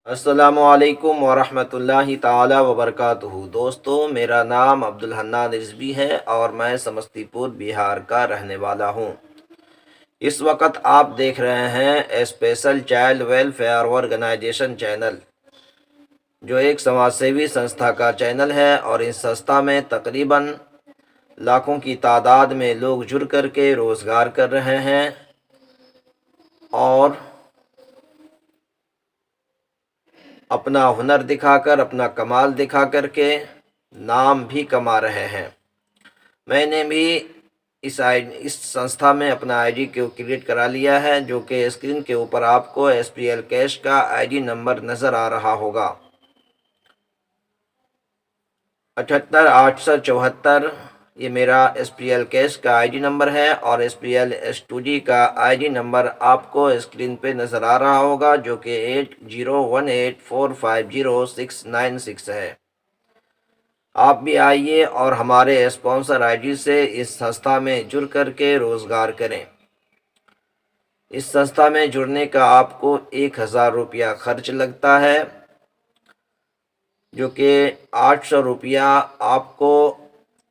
السلام علیکم ورحمۃ اللہ تعالی وبرکاتہ۔ دوستو، میرا نام عبدالحنان رضوی ہے اور میں سمستی پور بہار کا رہنے والا ہوں۔ اس وقت آپ دیکھ رہے ہیں special child welfare organisation channel, جو ایک سماج سیوی سنستھا کا چینل ہے، اور اس سنستھا میں تقریباً لاکھوں کی تعداد میں لوگ جڑ کر کے روزگار کر رہے ہیں اور اپنا ہنر دکھا کر، اپنا کمال دکھا کر کے نام بھی کما رہے ہیں۔ میں نے بھی اس سنستھا میں اپنا آئی ڈی کو کریٹ کرا لیا ہے، جو کہ اسکرین کے اوپر آپ کو ایس پی ایل کیش کا آئی ڈی نمبر نظر آ رہا ہوگا، 78874۔ یہ میرا ایس پی ایل کیش کا آئی ڈی نمبر ہے، اور ایس پی ایل اسٹوڈی کا آئی ڈی نمبر آپ کو اسکرین پہ نظر آ رہا ہوگا، جو کہ 8018450696 ہے۔ آپ بھی آئیے اور ہمارے اسپانسر آئی ڈی سے اس سنستھا میں جڑ کر کے روزگار کریں۔ اس سنستھا میں جڑنے کا آپ کو 1000 روپیہ خرچ لگتا ہے، جو کہ 800 روپیہ آپ کو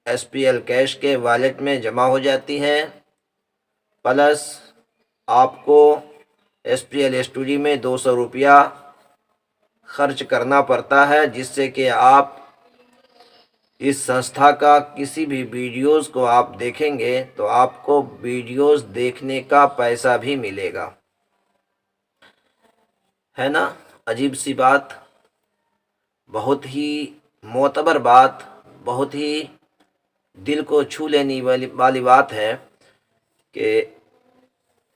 ایس پی ایل کیش کے والیٹ میں جمع ہو جاتی ہے، پلس آپ کو ایس پی ایل اسٹوڈی میں 200 روپیہ خرچ کرنا پڑتا ہے، جس سے کہ آپ اس سنستھا کا کسی بھی ویڈیوز کو آپ دیکھیں گے تو آپ کو ویڈیوز دیکھنے کا پیسہ بھی ملے گا۔ ہے نا عجیب سی بات، بہت ہی معتبر بات، بہت ہی دل کو چھو لینے والی بات ہے کہ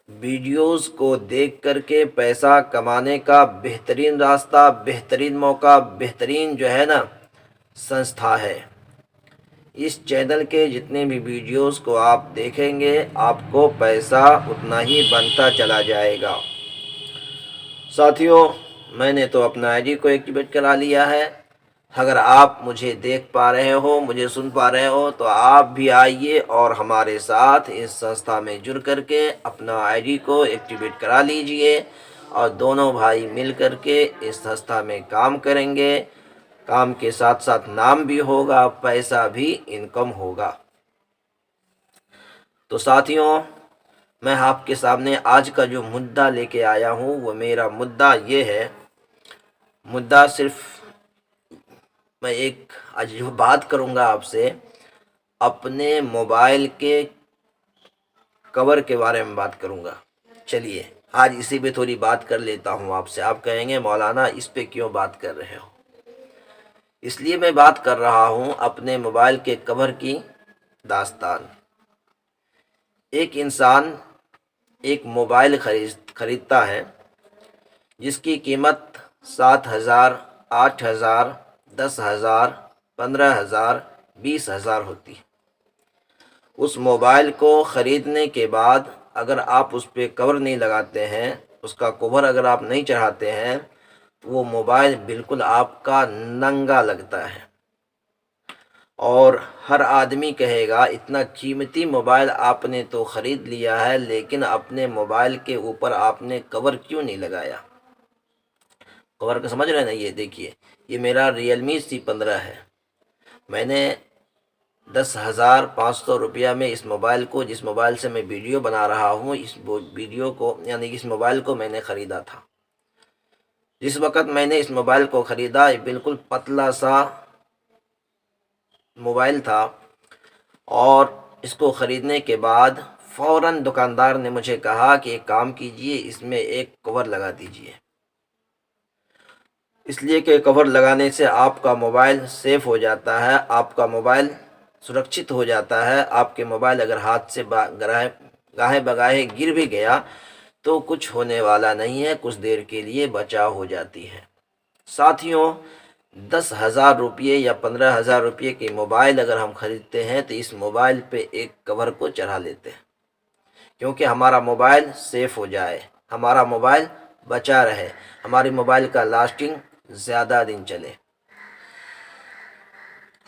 ویڈیوز کو دیکھ کر کے پیسہ کمانے کا بہترین راستہ، بہترین موقع، بہترین جو ہے نا سنستھا ہے۔ اس چینل کے جتنے بھی ویڈیوز کو آپ دیکھیں گے، آپ کو پیسہ اتنا ہی بنتا چلا جائے گا۔ ساتھیوں، میں نے تو اپنا آئی ڈی کو ایکٹیویٹ کرا لیا ہے۔ اگر آپ مجھے دیکھ پا رہے ہو، مجھے سن پا رہے ہو، تو آپ بھی آئیے اور ہمارے ساتھ اس سنستھا میں جڑ کر کے اپنا آئی ڈی کو ایکٹیویٹ کرا لیجئے، اور دونوں بھائی مل کر کے اس سنستھا میں کام کریں گے۔ کام کے ساتھ ساتھ نام بھی ہوگا، پیسہ بھی انکم ہوگا۔ تو ساتھیوں، میں آپ کے سامنے آج کا جو مدعا لے کے آیا ہوں، وہ میرا مدعا یہ ہے۔ مدعا صرف میں ایک آج جو بات کروں گا آپ سے، اپنے موبائل کے کور کے بارے میں بات کروں گا۔ چلیے آج اسی پہ تھوڑی بات کر لیتا ہوں آپ سے۔ آپ کہیں گے مولانا اس پہ کیوں بات کر رہے ہو؟ اس لیے میں بات کر رہا ہوں اپنے موبائل کے کور کی داستان۔ ایک انسان ایک موبائل خریدتا ہے، جس کی قیمت 7000، 8000، 10,000، 15,000، 20,000 ہوتی ہے۔ اس موبائل کو خریدنے کے بعد اگر آپ اس پہ کور نہیں لگاتے ہیں، اس کا کور اگر آپ نہیں چڑھاتے ہیں، تو وہ موبائل بالکل آپ کا ننگا لگتا ہے، اور ہر آدمی کہے گا اتنا قیمتی موبائل آپ نے تو خرید لیا ہے، لیکن اپنے موبائل کے اوپر آپ نے کور کیوں نہیں لگایا؟ کور کا سمجھ رہے ہیں نا؟ یہ دیکھیے، یہ میرا ریئلمی C15 ہے۔ میں نے 10,500 روپیہ میں اس موبائل کو، جس موبائل سے میں ویڈیو بنا رہا ہوں، اس ویڈیو کو یعنی اس موبائل کو میں نے خریدا تھا۔ جس وقت میں نے اس موبائل کو خریدا، یہ بالکل پتلا سا موبائل تھا، اور اس کو خریدنے کے بعد فوراً دکاندار نے مجھے کہا کہ ایک کام کیجئے، اس میں ایک کور لگا دیجئے، اس لیے کہ کور لگانے سے آپ کا موبائل سیف ہو جاتا ہے، آپ کا موبائل سرکشت ہو جاتا ہے۔ آپ کے موبائل اگر ہاتھ سے گاہے بگاہے گر بھی گیا تو کچھ ہونے والا نہیں ہے، کچھ دیر کے لیے بچاؤ ہو جاتی ہے۔ ساتھیوں، 10,000 روپیے یا 15,000 روپیے کی موبائل اگر ہم خریدتے ہیں تو اس موبائل پہ ایک کور کو چڑھا لیتے ہیں، کیونکہ ہمارا موبائل سیف ہو جائے، ہمارا موبائل بچا رہے، ہماری موبائل کا لاسٹنگ زیادہ دن چلے۔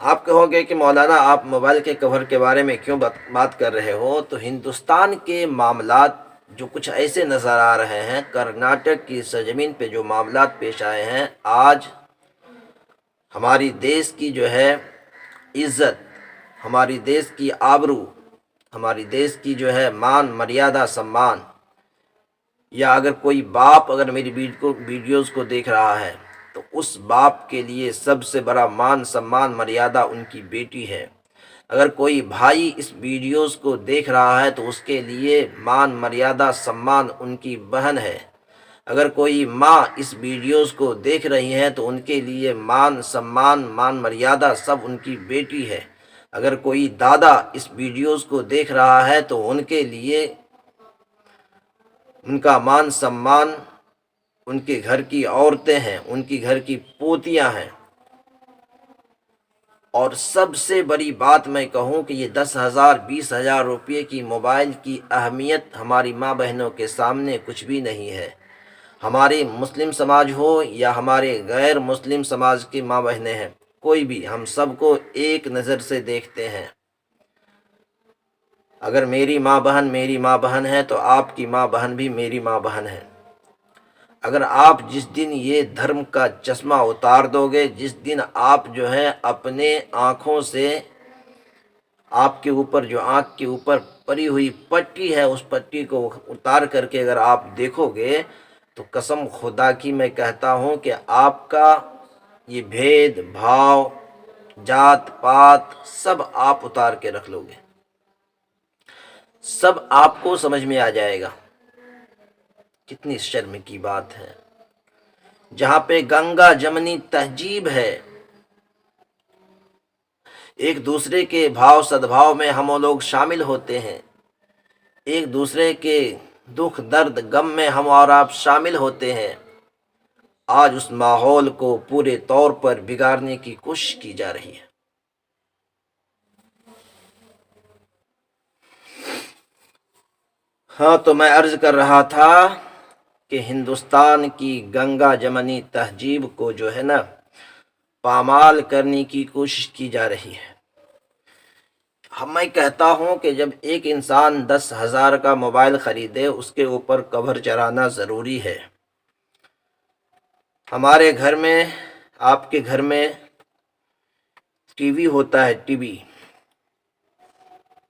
آپ کہو گے کہ مولانا آپ موبائل کے کور کے بارے میں کیوں بات کر رہے ہو؟ تو ہندوستان کے معاملات جو کچھ ایسے نظر آ رہے ہیں، کرناٹک کی سرزمین پہ جو معاملات پیش آئے ہیں، آج ہماری دیش کی جو ہے عزت، ہماری دیش کی آبرو، ہماری دیش کی جو ہے مان مریادہ سمان، یا اگر کوئی باپ اگر میری ویڈیوز کو دیکھ رہا ہے تو اس باپ کے لیے سب سے بڑا مان سمان مریادہ ان کی بیٹی ہے۔ اگر کوئی بھائی اس ویڈیوز کو دیکھ رہا ہے تو اس کے لیے مان مریادہ سمان ان کی بہن ہے۔ اگر کوئی ماں اس ویڈیوز کو دیکھ رہی ہے تو ان کے لیے مان سمان مان مریادہ سب ان کی بیٹی ہے۔ اگر کوئی دادا اس ویڈیوز کو دیکھ رہا ہے تو ان کے لیے ان کا مان سمان ان کے گھر کی عورتیں ہیں، ان کی گھر کی پوتیاں ہیں۔ اور سب سے بڑی بات میں کہوں کہ یہ 10,000 20,000 روپے کی موبائل کی اہمیت ہماری ماں بہنوں کے سامنے کچھ بھی نہیں ہے۔ ہمارے مسلم سماج ہو یا ہمارے غیر مسلم سماج کی ماں بہنیں ہیں، کوئی بھی، ہم سب کو ایک نظر سے دیکھتے ہیں۔ اگر میری ماں بہن ہے تو آپ کی ماں بہن بھی میری ماں بہن ہے۔ اگر آپ جس دن یہ دھرم کا چشمہ اتار دو گے، جس دن آپ جو ہے اپنے آنکھوں سے، آپ کے اوپر جو آنکھ کے اوپر پڑی ہوئی پٹی ہے، اس پٹی کو اتار کر کے اگر آپ دیکھو گے تو قسم خدا کی میں کہتا ہوں کہ آپ کا یہ بھید بھاؤ، جات پات سب آپ اتار کے رکھ لو گے، سب آپ کو سمجھ میں آ جائے گا۔ کتنی شرم کی بات ہے، جہاں پہ گنگا جمنی تہذیب ہے، ایک دوسرے کے بھاؤ صدبھاؤ میں ہم لوگ شامل ہوتے ہیں، ایک دوسرے کے دکھ درد غم میں ہم اور آپ شامل ہوتے ہیں، آج اس ماحول کو پورے طور پر بگاڑنے کی کوشش کی جا رہی ہے۔ ہاں، تو میں عرض کر رہا تھا کہ ہندوستان کی گنگا جمنی تہذیب کو جو ہے نا پامال کرنے کی کوشش کی جا رہی ہے۔ میں کہتا ہوں کہ جب ایک انسان 10,000 کا موبائل خریدے، اس کے اوپر کور چڑھانا ضروری ہے۔ ہمارے گھر میں، آپ کے گھر میں ٹی وی ہوتا ہے،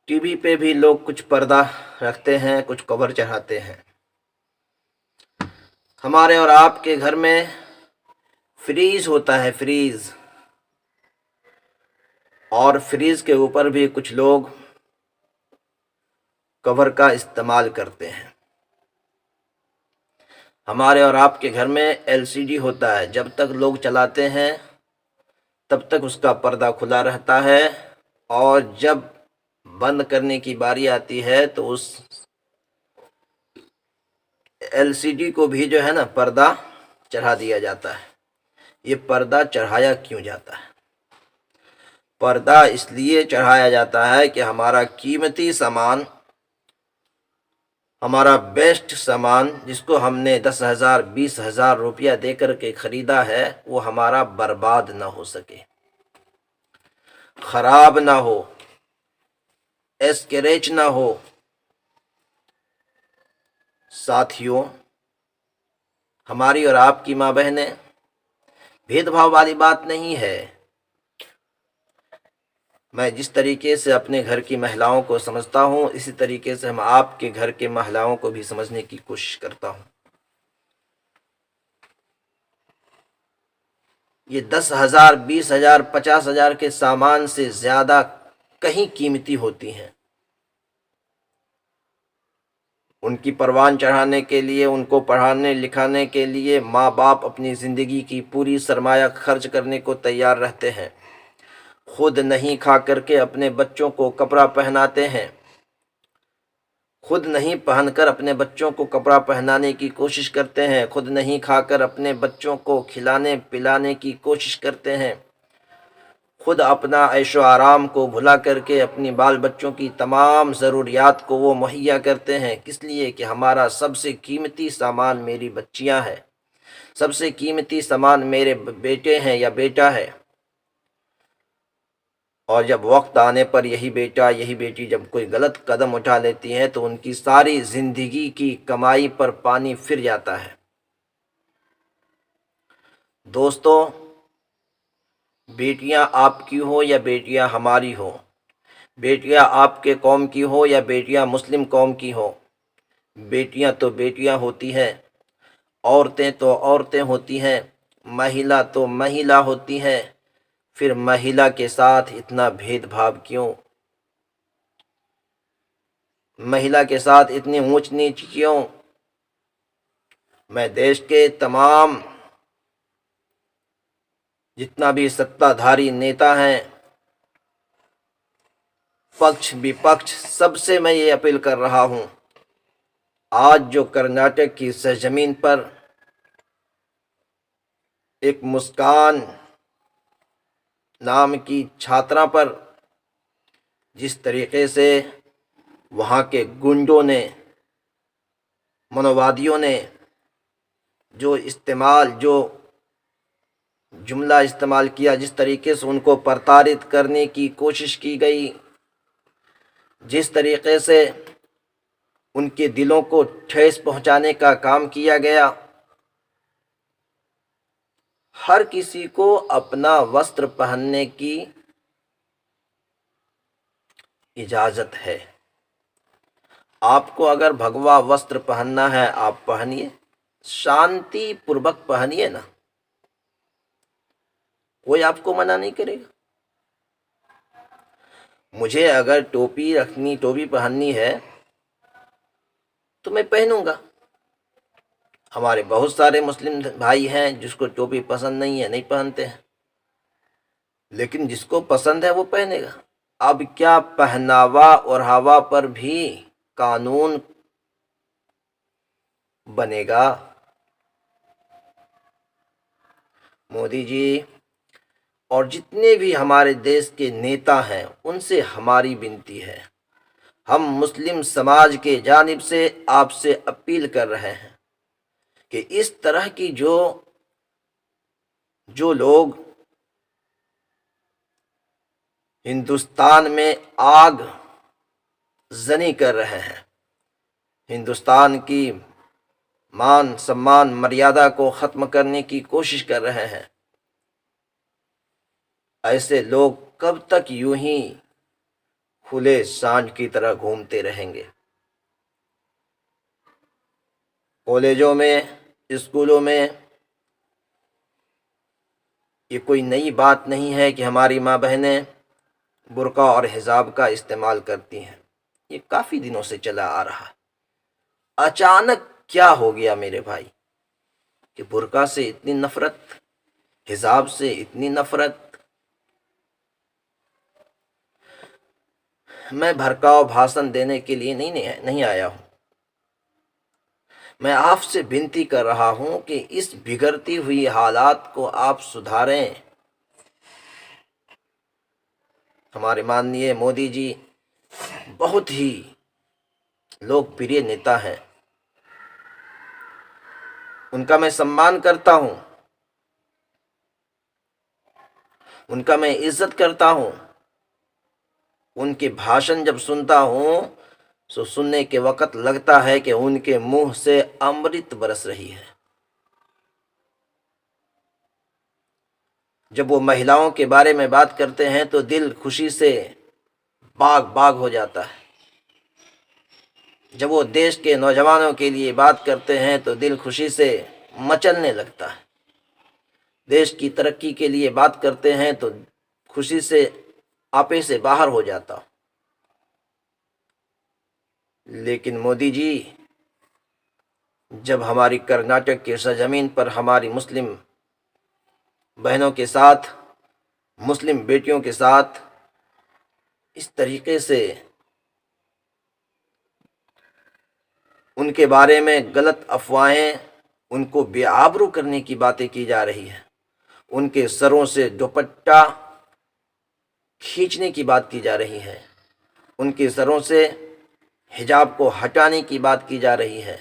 ٹی وی پہ بھی لوگ کچھ پردہ رکھتے ہیں، کچھ کور چڑھاتے ہیں۔ ہمارے اور آپ کے گھر میں فریج ہوتا ہے، فریج، اور فریج کے اوپر بھی کچھ لوگ کور کا استعمال کرتے ہیں۔ ہمارے اور آپ کے گھر میں LCD ہوتا ہے، جب تک لوگ چلاتے ہیں تب تک اس کا پردہ کھلا رہتا ہے، اور جب بند کرنے کی باری آتی ہے تو اس LCD کو بھی جو ہے نا پردہ چڑھا دیا جاتا ہے۔ یہ پردہ چڑھایا کیوں جاتا ہے؟ پردہ اس لیے چڑھایا جاتا ہے کہ ہمارا قیمتی سامان، ہمارا بیسٹ سامان، جس کو ہم نے 10,000 20,000 روپیہ دے کر کے خریدا ہے، وہ ہمارا برباد نہ ہو سکے، خراب نہ ہو، اسکریچ نہ ہو۔ ساتھیوں، ہماری اور آپ کی ماں بہنیں، بھید بھاؤ والی بات نہیں ہے۔ میں جس طریقے سے اپنے گھر کی مہلاؤں کو سمجھتا ہوں، اسی طریقے سے ہم آپ کے گھر کے مہلاؤں کو بھی سمجھنے کی کوشش کرتا ہوں۔ یہ 10,000 20,000 50,000 کے سامان سے زیادہ کہیں قیمتی ہوتی ہیں۔ ان کی پروان چڑھانے کے لیے، ان کو پڑھانے لکھانے کے لیے ماں باپ اپنی زندگی کی پوری سرمایہ خرچ کرنے کو تیار رہتے ہیں، خود نہیں کھا کر کے اپنے بچوں کو کپڑا پہناتے ہیں، خود نہیں پہن کر اپنے بچوں کو کپڑا پہنانے کی کوشش کرتے ہیں، خود نہیں کھا کر اپنے بچوں کو کھلانے پلانے کی کوشش کرتے ہیں، خود اپنا عیش و آرام کو بھلا کر کے اپنی بال بچوں کی تمام ضروریات کو وہ مہیا کرتے ہیں۔ کس لیے؟ کہ ہمارا سب سے قیمتی سامان میری بچیاں ہیں، سب سے قیمتی سامان میرے بیٹے ہیں یا بیٹا ہے، اور جب وقت آنے پر یہی بیٹا یہی بیٹی جب کوئی غلط قدم اٹھا لیتی ہیں تو ان کی ساری زندگی کی کمائی پر پانی پھر جاتا ہے۔ دوستو، بیٹیاں آپ کی ہو یا بیٹیاں ہماری ہو، بیٹیاں آپ کے قوم کی ہو یا بیٹیاں مسلم قوم کی ہو، بیٹیاں تو بیٹیاں ہوتی ہیں، عورتیں تو عورتیں ہوتی ہیں، مہیلا تو مہیلا ہوتی ہیں، پھر مہیلا کے ساتھ اتنا بھید بھاؤ کیوں؟ مہیلا کے ساتھ اتنی اونچ نیچ کیوں؟ میں دیش کے تمام جتنا بھی ستہ دھاری نیتا ہیں، پکش وپکش، سب سے میں یہ اپیل کر رہا ہوں، آج جو کرناٹک کی سرزمین پر ایک مسکان نام کی چھاترا پر جس طریقے سے وہاں کے گنڈوں نے، منووادیوں نے جو جملہ استعمال کیا، جس طریقے سے ان کو پرتارت کرنے کی کوشش کی گئی، جس طریقے سے ان کے دلوں کو ٹھیس پہنچانے کا کام کیا گیا، ہر کسی کو اپنا وسطر پہننے کی اجازت ہے۔ آپ کو اگر بھگوا وسطر پہننا ہے آپ پہنیے، شانتی پوربک پہنیے نا، کوئی آپ کو منع نہیں کرے گا۔ مجھے اگر ٹوپی پہننی ہے تو میں پہنوں گا۔ ہمارے بہت سارے مسلم بھائی ہیں جس کو ٹوپی پسند نہیں ہے، نہیں پہنتے ہیں، لیکن جس کو پسند ہے وہ پہنے گا۔ اب کیا پہناوا اور ہوا پر بھی قانون بنے گا؟ مودی جی اور جتنے بھی ہمارے دیش کے نیتا ہیں ان سے ہماری بنتی ہے، ہم مسلم سماج کے جانب سے آپ سے اپیل کر رہے ہیں کہ اس طرح کی جو لوگ ہندوستان میں آگ زنی کر رہے ہیں، ہندوستان کی مان سمان مریادہ کو ختم کرنے کی کوشش کر رہے ہیں، ایسے لوگ کب تک یوں ہی کھلے سانڈ کی طرح گھومتے رہیں گے؟ کالجوں میں، اسکولوں میں یہ کوئی نئی بات نہیں ہے کہ ہماری ماں بہنیں برقع اور حجاب کا استعمال کرتی ہیں، یہ کافی دنوں سے چلا آ رہا ہے۔ اچانک کیا ہو گیا میرے بھائی کہ برقع سے اتنی نفرت، حجاب سے اتنی نفرت؟ میں بھڑکاؤ بھاشن دینے کے لیے نہیں آیا ہوں، میں آپ سے بنتی کر رہا ہوں کہ اس بگڑتی ہوئی حالات کو آپ سدھاریں۔ ہمارے ماننیے مودی جی بہت ہی لوک پریہ نیتا ہیں، ان کا میں سمان کرتا ہوں، ان کا میں عزت کرتا ہوں، ان کے بھاشن جب سنتا ہوں تو سننے کے وقت لگتا ہے کہ ان کے منہ سے امرت برس رہی ہے۔ جب وہ مہیلاؤں کے بارے میں بات کرتے ہیں تو دل خوشی سے باغ باغ ہو جاتا ہے، جب وہ دیش کے نوجوانوں کے لیے بات کرتے ہیں تو دل خوشی سے مچلنے لگتا ہے، دیش کی ترقی کے لیے بات کرتے ہیں تو خوشی سے آپے سے باہر ہو جاتا ہوں۔ لیکن مودی جی جب ہماری کرناٹک کی سرزمین پر ہماری مسلم بہنوں کے ساتھ، مسلم بیٹیوں کے ساتھ اس طریقے سے ان کے بارے میں غلط افواہیں، ان کو بے آبرو کرنے کی باتیں کی جا رہی ہیں، ان کے سروں سے دوپٹہ کھینچنے کی بات کی جا رہی ہے، ان کے سروں سے حجاب کو ہٹانے کی بات کی جا رہی ہے،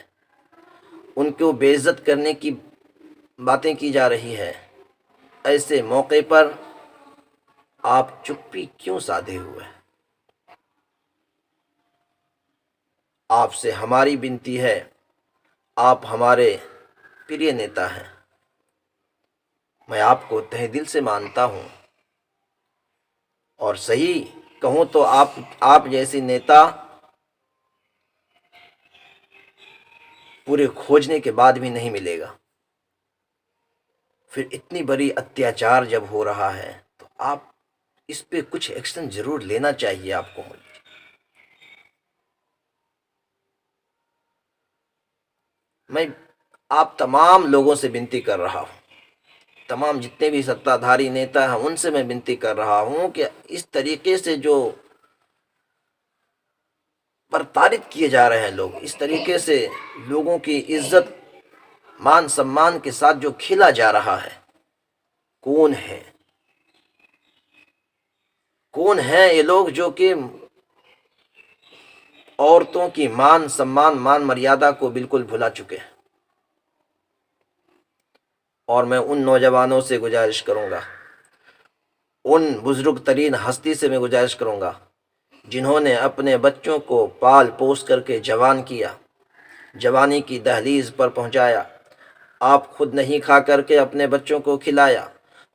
ان کو بے عزت کرنے کی باتیں کی جا رہی ہے، ایسے موقع پر آپ چپی کیوں سادھے ہوئے؟ آپ سے ہماری بنتی ہے، آپ ہمارے پریہ نیتا ہیں، میں آپ کو تہ دل سے مانتا ہوں، اور صحیح کہوں تو آپ جیسی نیتا پورے کھوجنے کے بعد بھی نہیں ملے گا۔ پھر اتنی بڑی اتیاچار جب ہو رہا ہے تو آپ اس پہ کچھ ایکشن ضرور لینا چاہیے آپ کو۔ میں آپ تمام لوگوں سے بنتی کر رہا ہوں، تمام جتنے بھی ستہ دھاری نیتا ہیں ان سے میں بنتی کر رہا ہوں کہ اس طریقے سے جو پرتاڑت کیے جا رہے ہیں لوگ، اس طریقے سے لوگوں کی عزت مان سمان کے ساتھ جو کھیلا جا رہا ہے، کون ہیں یہ لوگ جو کہ عورتوں کی مان سمان مان مریادہ کو بالکل بھلا چکے ہیں؟ اور میں ان نوجوانوں سے گزارش کروں گا، ان بزرگ ترین ہستی سے میں گزارش کروں گا جنہوں نے اپنے بچوں کو پال پوس کر کے جوان کیا، جوانی کی دہلیز پر پہنچایا۔ آپ خود نہیں کھا کر کے اپنے بچوں کو کھلایا،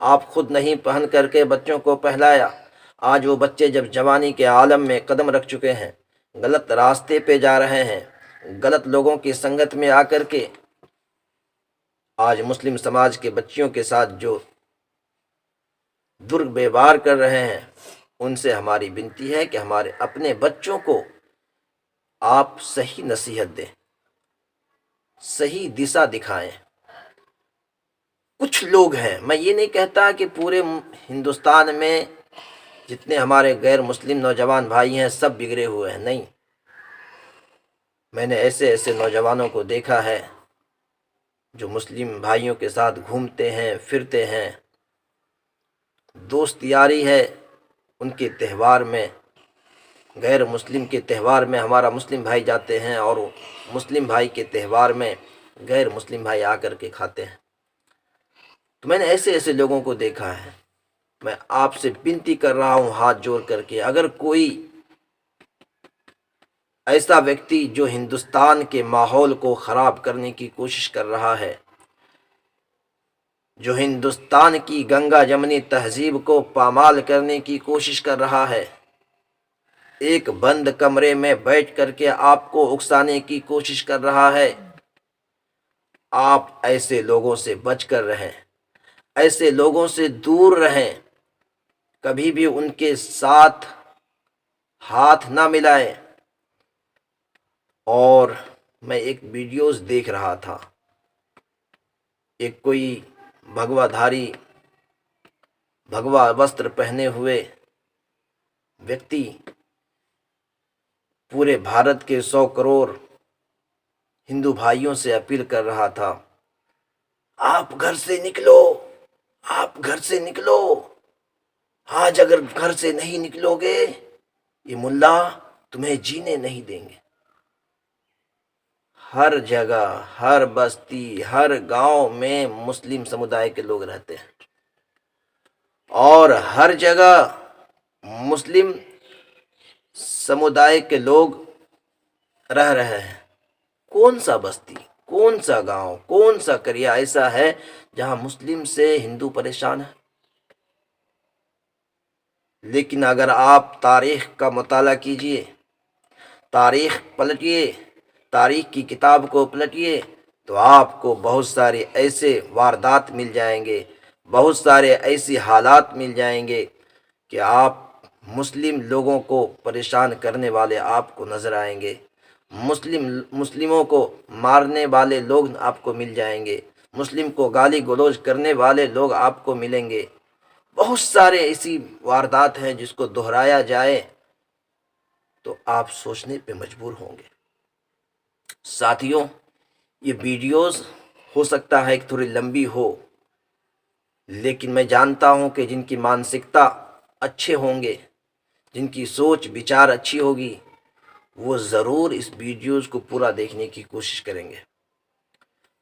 آپ خود نہیں پہن کر کے بچوں کو پہلایا۔ آج وہ بچے جب جوانی کے عالم میں قدم رکھ چکے ہیں، غلط راستے پہ جا رہے ہیں، غلط لوگوں کی سنگت میں آ کر کے آج مسلم سماج کے بچیوں کے ساتھ جو ویوہار کر رہے ہیں، ان سے ہماری بنتی ہے کہ ہمارے اپنے بچوں کو آپ صحیح نصیحت دیں، صحیح دشا دکھائیں۔ کچھ لوگ ہیں، میں یہ نہیں کہتا کہ پورے ہندوستان میں جتنے ہمارے غیر مسلم نوجوان بھائی ہیں سب بگڑے ہوئے ہیں، نہیں، میں نے ایسے نوجوانوں کو دیکھا ہے جو مسلم بھائیوں کے ساتھ گھومتے ہیں پھرتے ہیں، دوست یاری ہے ان کے تہوار میں، غیر مسلم کے تہوار میں ہمارا مسلم بھائی جاتے ہیں اور مسلم بھائی کے تہوار میں غیر مسلم بھائی آ کر کے کھاتے ہیں۔ تو میں نے ایسے لوگوں کو دیکھا ہے۔ میں آپ سے بنتی کر رہا ہوں ہاتھ جوڑ کر کے، اگر کوئی ایسا ویکتی جو ہندوستان کے ماحول کو خراب کرنے کی کوشش کر رہا ہے، جو ہندوستان کی گنگا جمنی تہذیب کو پامال کرنے کی کوشش کر رہا ہے، ایک بند کمرے میں بیٹھ کر کے آپ کو اکسانے کی کوشش کر رہا ہے، آپ ایسے لوگوں سے بچ کر رہیں، ایسے لوگوں سے دور رہیں، کبھی بھی ان کے ساتھ ہاتھ نہ ملائیں۔ اور میں ایک ویڈیوز دیکھ رہا تھا، ایک کوئی بھگوا دھاری، بھگوا وسطر پہنے ہوئے ویکتی پورے بھارت کے 100 کروڑ ہندو بھائیوں سے اپیل کر رہا تھا، آپ گھر سے نکلو، آپ گھر سے نکلو، آج اگر گھر سے نہیں نکلو گے یہ ملا تمہیں جینے نہیں دیں گے۔ ہر جگہ، ہر بستی، ہر گاؤں میں مسلم سمدائے کے لوگ رہتے ہیں، اور ہر جگہ مسلم سمدائے کے لوگ رہ رہے ہیں۔ کون سا بستی، کون سا گاؤں، کون سا قریہ ایسا ہے جہاں مسلم سے ہندو پریشان ہے؟ لیکن اگر آپ تاریخ کا مطالعہ کیجئے، تاریخ پلٹیے، تاریخ کی کتاب کو پلٹیے، تو آپ کو بہت سارے ایسے واردات مل جائیں گے، بہت سارے ایسی حالات مل جائیں گے کہ آپ مسلم لوگوں کو پریشان کرنے والے آپ کو نظر آئیں گے، مسلموں کو مارنے والے لوگ آپ کو مل جائیں گے، مسلم کو گالی گلوچ کرنے والے لوگ آپ کو ملیں گے۔ بہت سارے ایسی واردات ہیں جس کو دہرایا جائے تو آپ سوچنے پہ مجبور ہوں گے۔ ساتھیوں، یہ ویڈیوز ہو سکتا ہے کہ تھوڑی لمبی ہو، لیکن میں جانتا ہوں کہ جن کی مانسکتا اچھے ہوں گے، جن کی سوچ بچار اچھی ہوگی، وہ ضرور اس ویڈیوز کو پورا دیکھنے کی کوشش کریں گے۔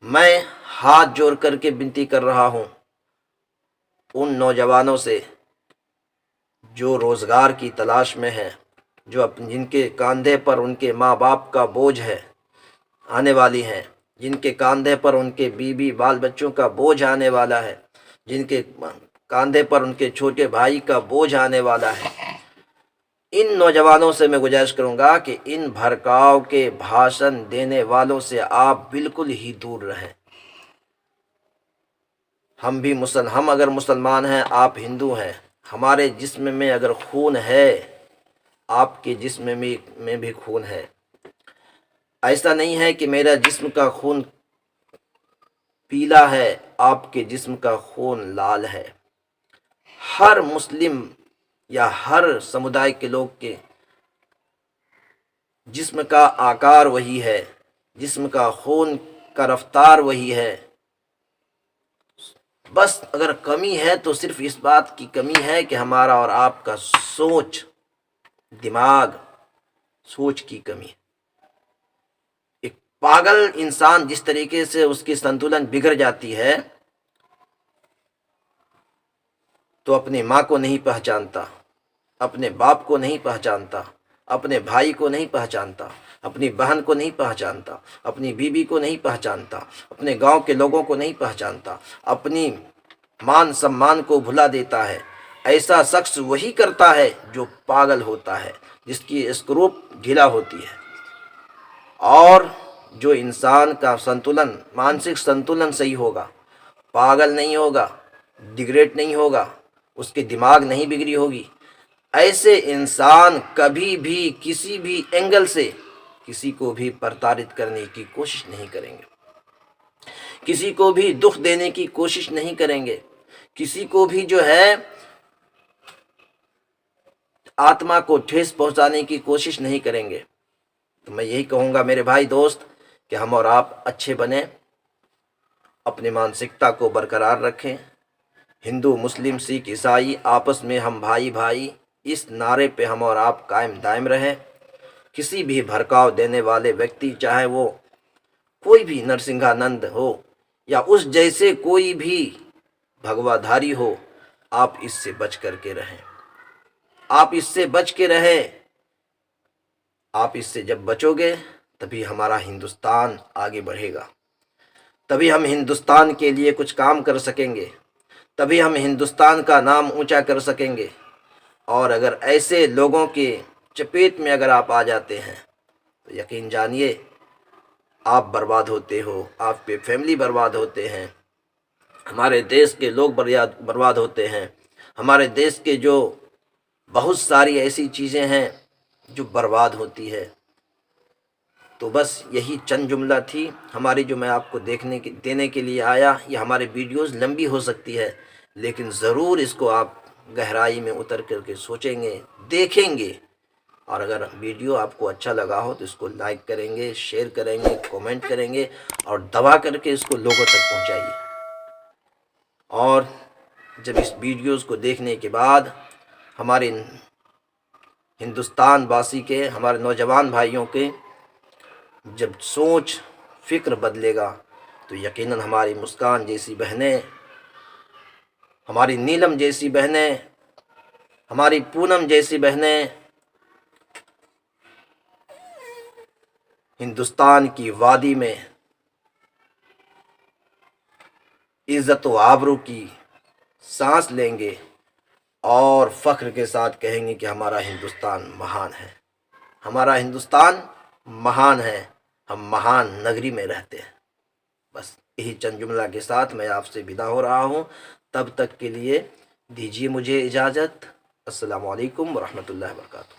میں ہاتھ جوڑ کر کے بنتی کر رہا ہوں ان نوجوانوں سے جو روزگار کی تلاش میں ہیں، جن کے کاندھے پر ان کے ماں باپ کا بوجھ ہے آنے والی ہیں، جن کے کاندھے پر ان کے بیوی بال بچوں کا بوجھ آنے والا ہے، جن کے کاندھے پر ان کے چھوٹے بھائی کا بوجھ آنے والا ہے، ان نوجوانوں سے میں گزارش کروں گا کہ ان بھڑکاؤ کے بھاشن دینے والوں سے آپ بالکل ہی دور رہیں۔ ہم اگر مسلمان ہیں، آپ ہندو ہیں، ہمارے جسم میں اگر خون ہے، آپ کے جسم میں بھی خون ہے۔ ایسا نہیں ہے کہ میرا جسم کا خون پیلا ہے، آپ کے جسم کا خون لال ہے۔ ہر مسلم یا ہر سمودائے کے لوگ کے جسم کا آکار وہی ہے، جسم کا خون کا رفتار وہی ہے۔ بس اگر کمی ہے تو صرف اس بات کی کمی ہے کہ ہمارا اور آپ کا سوچ کی کمی ہے۔ ایک پاگل انسان جس طریقے سے اس کی سنتولن بگڑ جاتی ہے تو اپنی ماں کو نہیں پہچانتا، اپنے باپ کو نہیں پہچانتا، اپنے بھائی کو نہیں پہچانتا، اپنی بہن کو نہیں پہچانتا، اپنی بیوی کو نہیں پہچانتا، اپنے گاؤں کے لوگوں کو نہیں پہچانتا، اپنی مان سمان کو بھلا دیتا ہے۔ ایسا شخص وہی کرتا ہے جو پاگل ہوتا ہے، جس کی اسکروپ ڈھیلا ہوتی ہے۔ اور جو انسان کا مانسک سنتولن صحیح ہوگا، پاگل نہیں ہوگا، ڈیگریڈ نہیں ہوگا، اس کے دماغ نہیں بگڑی ہوگی، ایسے انسان کبھی بھی کسی بھی اینگل سے کسی کو بھی پرتاڑت کرنے کی کوشش نہیں کریں گے، کسی کو بھی دکھ دینے کی کوشش نہیں کریں گے، کسی کو بھی جو ہے آتما کو ٹھیس پہنچانے کی کوشش نہیں کریں گے۔ تو میں یہی کہوں گا میرے بھائی دوست کہ ہم اور آپ اچھے بنیں، اپنی مانسکتا کو برقرار رکھیں۔ ہندو، مسلم، سکھ، عیسائی آپس میں ہم بھائی بھائی، اس نعرے پہ ہم اور آپ قائم دائم رہیں۔ کسی بھی بھڑکاؤ دینے والے ویکتی، چاہے وہ کوئی بھی نرسنگھانند ہو یا اس جیسے کوئی بھی بھگوا دھاری ہو، آپ اس سے بچ کر کے رہیں، آپ اس سے بچ کے رہیں۔ آپ اس سے جب بچو گے تبھی ہمارا ہندوستان آگے بڑھے گا، تبھی ہم ہندوستان کے لیے کچھ کام کر سکیں گے، تبھی ہم ہندوستان کا نام اونچا کر سکیں گے۔ اور اگر ایسے لوگوں کے چپیٹ میں اگر آپ آ جاتے ہیں تو یقین جانیے آپ برباد ہوتے ہو، آپ کے فیملی برباد ہوتے ہیں، ہمارے دیش کے لوگ برباد ہوتے ہیں، ہمارے دیش کے جو بہت ساری ایسی چیزیں ہیں جو برباد ہوتی ہے۔ تو بس یہی چند جملہ تھی ہماری جو میں آپ کو دینے کے لیے آیا۔ یہ ہماری ویڈیوز لمبی ہو سکتی ہے لیکن ضرور اس کو آپ گہرائی میں اتر کر کے سوچیں گے، دیکھیں گے، اور اگر ویڈیو آپ کو اچھا لگا ہو تو اس کو لائک کریں گے، شیئر کریں گے، کومنٹ کریں گے اور دبا کر کے اس کو لوگوں تک پہنچائیے۔ اور جب اس ویڈیوز کو دیکھنے کے بعد ہمارے ہندوستان واسی کے، ہمارے نوجوان بھائیوں کے جب سوچ فکر بدلے گا تو یقیناً ہماری مسکان جیسی بہنیں، ہماری نیلم جیسی بہنیں، ہماری پونم جیسی بہنیں ہندوستان کی وادی میں عزت و آبرو کی سانس لیں گے اور فخر کے ساتھ کہیں گے کہ ہمارا ہندوستان مہان ہے، ہمارا ہندوستان مہان ہے، ہم مہان نگری میں رہتے ہیں۔ بس یہی چند جملہ کے ساتھ میں آپ سے ودا ہو رہا ہوں، تب تک کے لیے دیجیے مجھے اجازت۔ السلام علیکم ورحمۃ اللہ وبرکاتہ۔